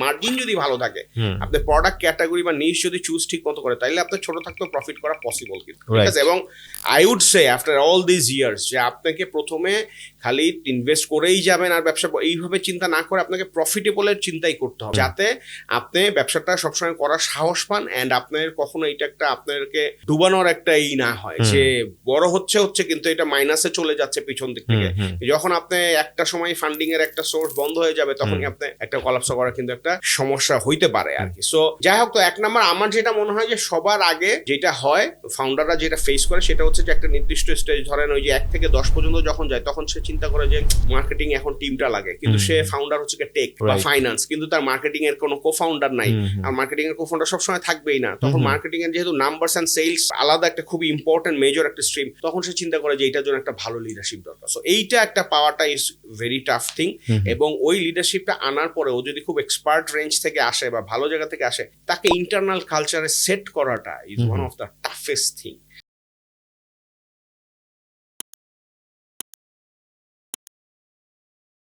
Margin যদি ভালো থাকে, আপনার প্রোডাক্ট ক্যাটাগরি বা নিশ যদি চুজ ঠিক মতো করে, তাইলে আপনার ছোট থাকতেও প্রফিট করা পসিবল কিন্তু, ঠিক আছে? এবং I would say after all this years যে আপনাকে প্রথমে খালি ইনভেস্ট করেই যাবেন আর ব্যবসা এইভাবে চিন্তা না করে আপনাকে প্রফিটেবলের চিন্তাই করতে হবে, যাতে আপনি ব্যবসাটা সবসময় করার সাহস পান অ্যান্ড আপনার কখনো এটা একটা আপনাকে ডুবানোর একটা না হয় যে বড় হচ্ছে কিন্তু এটা মাইনাসে চলে যাচ্ছে পিছন দিক থেকে। যখন আপনি একটা সময় ফান্ডিং এর একটা সোর্স বন্ধ হয়ে যাবে, তখনই আপনি একটা কলাপস করা কিন্তু একটা সমস্যা হইতে পারে আর কি। সো যাই হোক, তো এক নাম্বার আমার যেটা মনে হয় যে সবার আগে যেটা হয় ফাউন্ডাররা যেটা ফেস করে সেটা হচ্ছে যে একটা নির্দিষ্ট স্টেজ, ধরেন ওই যে 1 থেকে 10 পর্যন্ত যখন যায়, তখন সে চিন্তা করে যে মার্কেটিং এখন টিমটা লাগে, কিন্তু সে ফাউন্ডার হচ্ছে টেক বা ফাইন্যান্স, কিন্তু তার মার্কেটিং এর কোনো কো-ফাউন্ডার নাই। আর মার্কেটিং এর কো-ফাউন্ডার সবসময় থাকবেই না, তখন মার্কেটিং এর যেহেতু নাম্বারস এন্ড সেলস আলাদা একটা খুবই ইম্পর্টেন্ট মেজর একটা স্ট্রিম, তখন সে চিন্তা করে যে এটার জন্য একটা ভালো লিডারশিপ দরকার। সো এইটা একটা পাওয়াটা ইজ ভেরি টাফ থিং, এবং ওই লিডারশিপটা আনার পরে ও যদি খুব এক্সপার্ট রেঞ্জ থেকে আসে বা ভালো জায়গা থেকে আসে, তাকে ইন্টারনাল কালচারে সেট করাটা is one of the toughest thing.